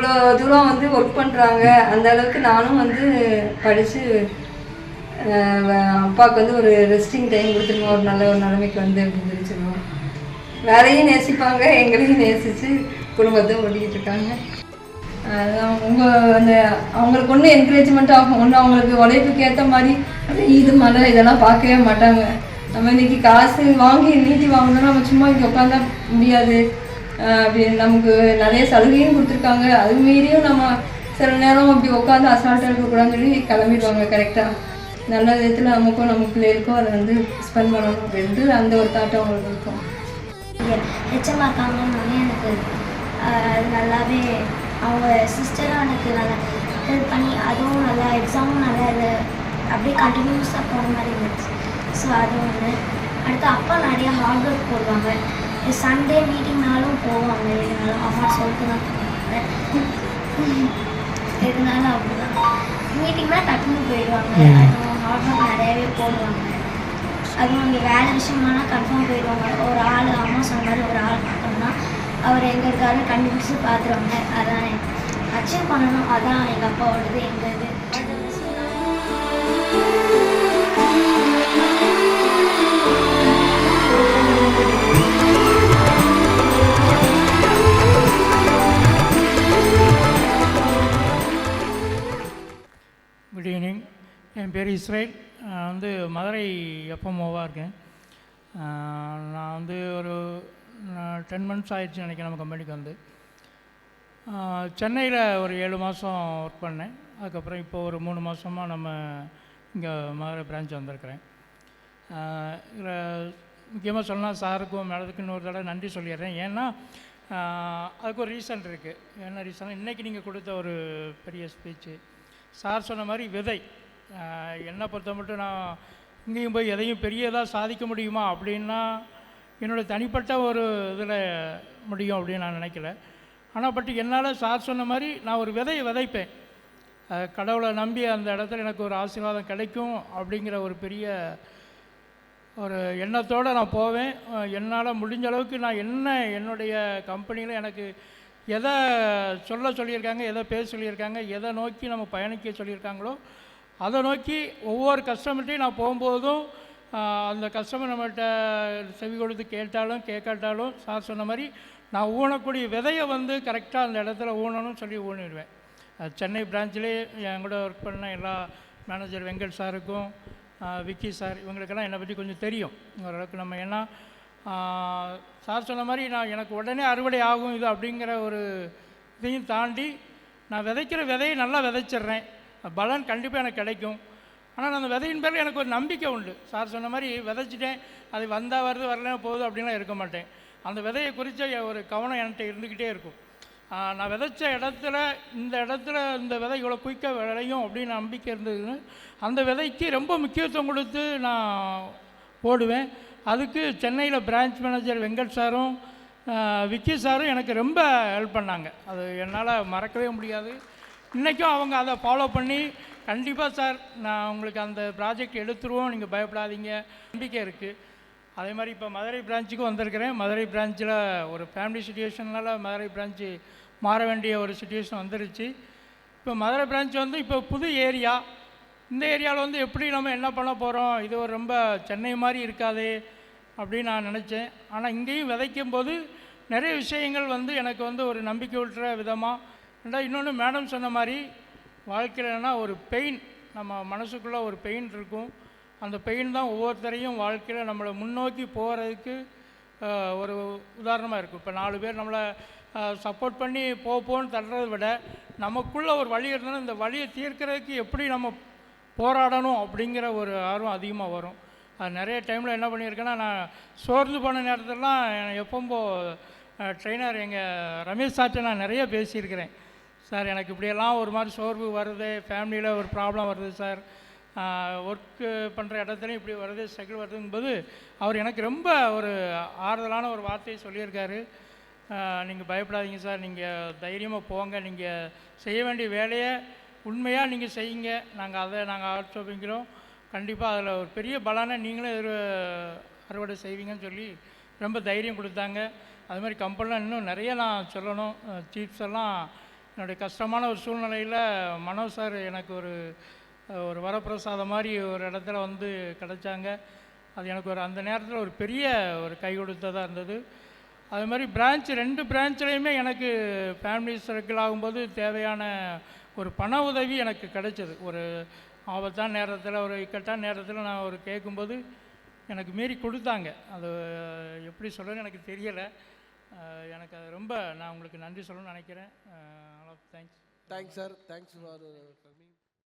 இவ்வளோ தூரம் வந்து ஒர்க் பண்ணுறாங்க, அந்த அளவுக்கு நானும் வந்து படித்து அப்பாவுக்கு வந்து ஒரு ரெஸ்டிங் டைம் கொடுத்துருங்க, ஒரு நல்ல ஒரு நிலைமைக்கு வந்து அப்படின்னு சொல்லி சொல்லுவோம். வேலையும் நேசிப்பாங்க, எங்களையும் நேசித்து குடும்பத்தை ஓட்டிக்கிட்டு இருக்காங்க. அவங்க அந்த அவங்களுக்கு ஒன்றும் என்கரேஜ்மெண்ட் ஆகும், ஒன்று அவங்களுக்கு உழைப்புக்கு ஏற்ற மாதிரி இது மழை இதெல்லாம் பார்க்கவே மாட்டாங்க. நம்ம இன்றைக்கி காசு வாங்கி நீட்டி வாங்கணும்னா நம்ம சும்மா இங்கே உட்காந்தா முடியாது அப்படின்னு நமக்கு நிறைய சலுகையும் கொடுத்துருக்காங்க. அது மீறியும் நம்ம சில நேரம் அப்படி உட்காந்து அசால்ட்டாக இருக்கக்கூடாதுன்னு சொல்லி கிளம்பிடுவாங்க. கரெக்டாக நல்ல விதத்தில் நமக்கும் நம்ம பிள்ளைகளுக்கும் அதை வந்து ஸ்பெண்ட் பண்ணணும் அப்படின்ட்டு அந்த ஒரு தாட்டம் அவங்களுக்கு இருக்கும். எச்சமாக்காங்கன்னு எனக்கு அது நல்லாவே அவங்க சிஸ்டரும் எனக்கு நல்லா ஹெல்ப் பண்ணி அதுவும் நல்லா எக்ஸாமும் நல்லா இது அப்படியே கண்டினியூஸாக போன மாதிரி இருந்துச்சு. ஸோ அது ஒன்று. அடுத்து அப்பா நிறையா ஹார்ட் ஒர்க் போடுவாங்க. சண்டே மீட்டிங்னாலும் போவாங்க, எதுனாலும் அம்மா சொல்லிட்டு தான் போவாங்க. எதுனாலும் அப்படிதான் மீட்டிங்னா டக்குன்னு போயிடுவாங்க. அதுவும் ஹார்ட் ஒர்க் நிறையாவே போடுவாங்க. அதுவும் அங்கே வேலை விஷயமானா கன்ஃபார்ம் போயிடுவாங்க. ஒரு ஆள் அம்மா சொன்ன மாதிரி ஒரு ஆள் பார்த்தோம்னா அவர் எங்கே இருக்காரு கண்டுபிடிச்சி பார்த்துருவாங்க. அதான் அச்சீவ் பண்ணணும், அதான் எங்கள் அப்பாவோடது. எங்கள் இது குட் ஈவினிங். என் பேர் இஸ்ரேல். நான் வந்து மதுரை எஃப்எம்ஓவாக இருக்கேன். நான் வந்து ஒரு 10 months ஆயிடுச்சு நினைக்கிறேன் நம்ம கம்பெனிக்கு வந்து. சென்னையில் ஒரு 7 மாதம் ஒர்க் பண்ணேன். அதுக்கப்புறம் இப்போ ஒரு 3 மாதமாக நம்ம இங்கே மதுரை பிரான்ச் வந்திருக்கிறேன். இதில் முக்கியமாக சொன்னால் சாருக்கும் மேடத்துக்கும் இன்னொரு தடவை நன்றி சொல்லிடுறேன். ஏன்னா அதுக்கு ஒரு ரீசன் இருக்குது. என்ன ரீசன், இன்றைக்கி நீங்கள் கொடுத்த ஒரு பெரிய ஸ்பீச்சு சார் சொன்ன மாதிரி விதை. என்னை பொறுத்த மட்டும் நான் இங்கேயும் போய் எதையும் பெரியதாக சாதிக்க முடியுமா அப்படின்னா என்னோடய தனிப்பட்ட ஒரு இதில் முடியும் அப்படின்னு நான் நினைக்கல. ஆனால் பட் என்னால் சார் சொன்ன மாதிரி நான் ஒரு விதையை விதைப்பேன். கடவுளை நம்பி அந்த இடத்துல எனக்கு ஒரு ஆசீர்வாதம் கிடைக்கும் அப்படிங்கிற ஒரு பெரிய ஒரு எண்ணத்தோடு நான் போவேன். என்னால் முடிஞ்ச அளவுக்கு நான் என்னுடைய கம்பெனியில் எனக்கு எதை சொல்லியிருக்காங்க, எதை பேச சொல்லியிருக்காங்க, எதை நோக்கி நம்ம பயணிக்க சொல்லியிருக்காங்களோ அதை நோக்கி ஒவ்வொரு கஸ்டமர்கிட்டையும் நான் போகும்போதும் அந்த கஸ்டமர் நம்மகிட்ட செவி கொடுத்து கேட்டாலும் கேட்காட்டாலும் சார் சொன்ன மாதிரி நான் ஊனக்கூடிய விதையை வந்து கரெக்டாக அந்த இடத்துல ஊனணும்னு சொல்லி ஊனிடுவேன். சென்னை பிரான்ச்சிலே என் கூட ஒர்க் பண்ண எல்லா மேனேஜர் வெங்கட் சாருக்கும் விக்கி சார் இவங்களுக்கெல்லாம் என்னை பற்றி கொஞ்சம் தெரியும் ஓரளவுக்கு. நம்ம ஏன்னா சார் சொன்ன மாதிரி நான் எனக்கு உடனே அறுவடை ஆகும் இது அப்படிங்கிற ஒரு இதையும் தாண்டி நான் விதைக்கிற விதையை நல்லா விதைச்சிட்றேன். பலன் கண்டிப்பாக எனக்கு கிடைக்கும். ஆனால் அந்த விதையின் பேரில் எனக்கு ஒரு நம்பிக்கை உண்டு. சார் சொன்ன மாதிரி விதைச்சிட்டேன், அது வந்தால் வருது வரலாம் போகுது அப்படின்லாம் இருக்க மாட்டேன். அந்த விதையை குறித்த ஒரு கவனம் என்கிட்ட இருந்துக்கிட்டே இருக்கும். நான் விதைச்ச இடத்துல இந்த விதை இவ்வளோ குயிக்காக விளையும் அப்படின்னு நம்பிக்கை இருந்ததுன்னு அந்த விதைக்கு ரொம்ப முக்கியத்துவம் கொடுத்து நான் போடுவேன். அதுக்கு சென்னையில் பிரான்ச் மேனேஜர் வெங்கட் சாரும் விக்கி சாரும் எனக்கு ரொம்ப ஹெல்ப் பண்ணாங்க. அது என்னால் மறக்கவே முடியாது. இன்றைக்கும் அவங்க அதை ஃபாலோ பண்ணி கண்டிப்பாக சார் நான் உங்களுக்கு அந்த ப்ராஜெக்ட் எடுத்துருவோம், நீங்கள் பயப்படாதீங்க, நம்பிக்கை இருக்குது. அதே மாதிரி இப்போ மதுரை பிரான்ச்சுக்கும் வந்திருக்கிறேன். மதுரை பிரான்ச்சில் ஒரு ஃபேமிலி சுச்சுவேஷனால் மதுரை பிரான்ச்சு மாற வேண்டிய ஒரு சுச்சுவேஷன் வந்துருச்சு. இப்போ மதுரை பிரான்ச் வந்து இப்போ புது ஏரியா. இந்த ஏரியாவில் வந்து எப்படி நம்ம என்ன பண்ண போகிறோம், இது ஒரு ரொம்ப சென்னை மாதிரி இருக்காது அப்படின்னு நான் நினச்சேன். ஆனால் இங்கேயும் விதைக்கும் போது நிறைய விஷயங்கள் வந்து எனக்கு வந்து ஒரு நம்பிக்கை ஊட்டுற விதமாக. இன்னொன்று மேடம் சொன்ன மாதிரி வாழ்க்கையிலனா ஒரு பெயின், நம்ம மனசுக்குள்ளே ஒரு பெயின் இருக்கும். அந்த பெயின் தான் ஒவ்வொருத்தரையும் வாழ்க்கையில் நம்மளை முன்னோக்கி போகிறதுக்கு ஒரு உதாரணமாக இருக்கும். இப்போ 4 பேர் நம்மளை சப்போர்ட் பண்ணி போன்னு தள்ளுறதை விட நமக்குள்ளே ஒரு வழி இருந்தாலும் இந்த வழியை தீர்க்கிறதுக்கு எப்படி நம்ம போராடணும் அப்படிங்கிற ஒரு ஆர்வம் அதிகமாக வரும். அது நிறைய டைமில் என்ன பண்ணியிருக்கேன்னா, நான் சோர்ந்து போன நேரத்திலலாம் எப்போ ட்ரெயினர் எங்கள் ரமேஷ் சார்ட்ட நான் நிறைய பேசியிருக்கிறேன். சார் எனக்கு இப்படியெல்லாம் ஒரு மாதிரி சோர்வு வருது, ஃபேமிலியில் ஒரு ப்ராப்ளம் வருது சார், ஒர்க்கு பண்ணுற இடத்துலையும் இப்படி வருது, ஸ்ட்ரகிள் வருதுங்கும்போது அவர் எனக்கு ரொம்ப ஒரு ஆறுதலான ஒரு வார்த்தையை சொல்லியிருக்காரு. நீங்கள் பயப்படாதீங்க சார், நீங்கள் தைரியமாக போங்க, நீங்கள் செய்ய வேண்டிய வேலையை உண்மையாக நீங்கள் செய்யுங்க, நாங்கள் ஆட்சேபிக்கிறோம், கண்டிப்பாக அதில் ஒரு பெரிய பலனை நீங்களும் அறுவடை செய்வீங்கன்னு சொல்லி ரொம்ப தைரியம் கொடுத்தாங்க. அது மாதிரி கம்பெனிலாம் இன்னும் நிறைய நான் சொல்லணும். சீஃப்ஸ் எல்லாம் என்னுடைய கஷ்டமான ஒரு சூழ்நிலையில் மனோஜ் சார் எனக்கு ஒரு ஒரு வரப்பிரசாதம் மாதிரி ஒரு இடத்துல வந்து கிடச்சாங்க. அது எனக்கு ஒரு அந்த நேரத்தில் ஒரு பெரிய ஒரு கை கொடுத்ததாக இருந்தது. அது மாதிரி பிரான்ச் 2 பிரான்ச்லேயுமே எனக்கு ஃபேமிலி சர்க்கிள் ஆகும்போது தேவையான ஒரு பண உதவி எனக்கு கிடைச்சது. ஒரு ஆபத்தான நேரத்தில், ஒரு இக்கட்டான நேரத்தில் நான் ஒரு கேட்கும்போது எனக்கு மீறி கொடுத்தாங்க. அது எப்படி சொல்கிறேன்னு எனக்கு தெரியலை. எனக்கு அது ரொம்ப நான் உங்களுக்கு நன்றி சொல்லணும்னு நினைக்கிறேன். Thanks. Thanks sir, thanks for coming.